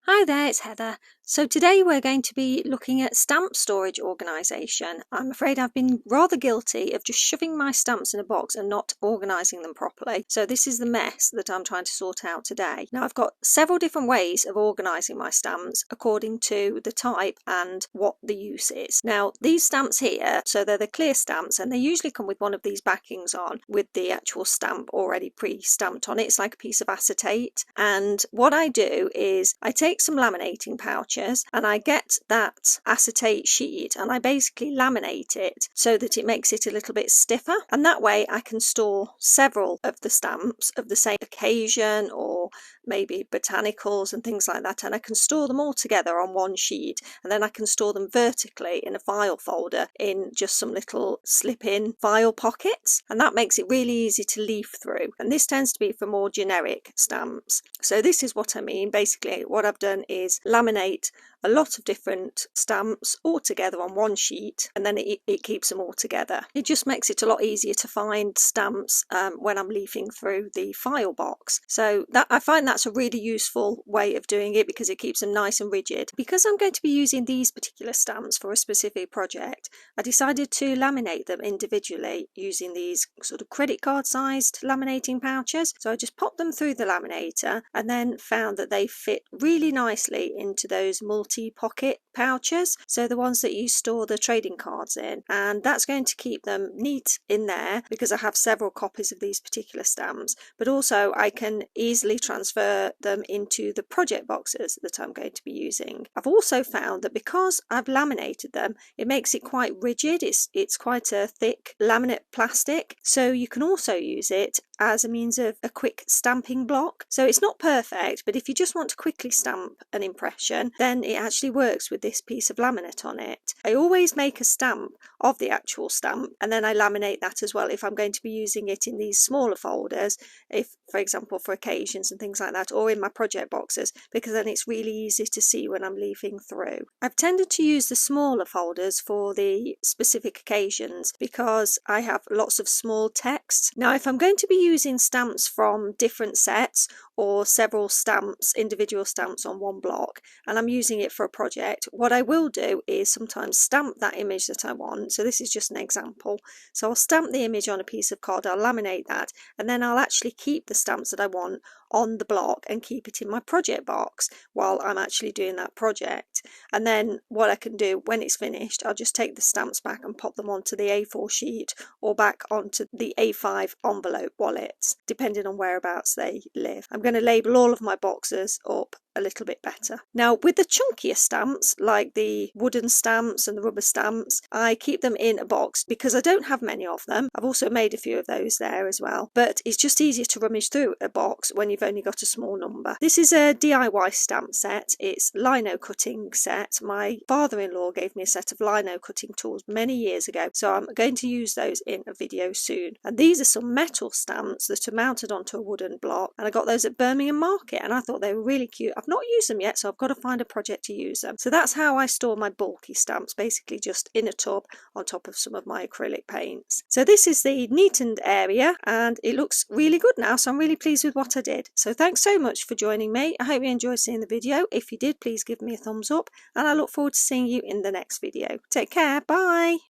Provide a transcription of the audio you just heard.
Hi there, it's Heather. So today we're going to be looking at stamp storage organisation. I'm afraid I've been rather guilty of just shoving my stamps in a box and not organising them properly. So this is the mess that I'm trying to sort out today. Now I've got several different ways of organising my stamps according to the type and what the use is. Now these stamps here, so they're the clear stamps, and they usually come with one of these backings on with the actual stamp already pre-stamped on it. It's like a piece of acetate, and what I do is I take some laminating pouches and I get that acetate sheet and I basically laminate it so that it makes it a little bit stiffer, and that way I can store several of the stamps of the same occasion or maybe botanicals and things like that, and I can store them all together on one sheet, and then I can store them vertically in a file folder in just some little slip-in file pockets, and that makes it really easy to leaf through. And this tends to be for more generic stamps. So this is what I mean. Basically what I've done is laminate a lot of different stamps all together on one sheet, and then it keeps them all together. It just makes it a lot easier to find stamps when I'm leafing through the file box. So that I find that's a really useful way of doing it because it keeps them nice and rigid. Because I'm going to be using these particular stamps for a specific project, I decided to laminate them individually using these sort of credit card sized laminating pouches. So I just popped them through the laminator and then found that they fit really nicely into those multi-pocket pouches, so the ones that you store the trading cards in, and that's going to keep them neat in there because I have several copies of these particular stamps, but also I can easily transfer them into the project boxes that I'm going to be using. I've also found that because I've laminated them, it makes it quite rigid. It's quite a thick laminate plastic, so you can also use it as a means of a quick stamping block. So it's not perfect, but if you just want to quickly stamp an impression, then it actually works with this piece of laminate on it. I always make a stamp of the actual stamp and then I laminate that as well if I'm going to be using it in these smaller folders, if for example for occasions and things like that, or in my project boxes, because then it's really easy to see when I'm leafing through. I've tended to use the smaller folders for the specific occasions because I have lots of small text. Now if I'm going to be using stamps from different sets or several stamps, individual stamps on one block, and I'm using it for a project, what I will do is sometimes stamp that image that I want. So this is just an example. So I'll stamp the image on a piece of card, I'll laminate that, and then I'll actually keep the stamps that I want on the block and keep it in my project box while I'm actually doing that project. And then what I can do when it's finished, I'll just take the stamps back and pop them onto the A4 sheet or back onto the A5 envelope wallets, depending on whereabouts they live. I'm going to label all of my boxes up a little bit better. Now with the chunkier stamps like the wooden stamps and the rubber stamps, I keep them in a box because I don't have many of them. I've also made a few of those there as well, but it's just easier to rummage through a box when you've only got a small number. This is a DIY stamp set. It's lino cutting set. My father-in-law gave me a set of lino cutting tools many years ago, so I'm going to use those in a video soon. And these are some metal stamps that are mounted onto a wooden block, and I got those at Birmingham Market and I thought they were really cute. I've not used them yet, so I've got to find a project to use them. So that's how I store my bulky stamps, basically just in a tub on top of some of my acrylic paints. So this is the neatened area and it looks really good now, so I'm really pleased with what I did. So thanks so much for joining me. I hope you enjoyed seeing the video. If you did, please give me a thumbs up and I look forward to seeing you in the next video. Take care, bye!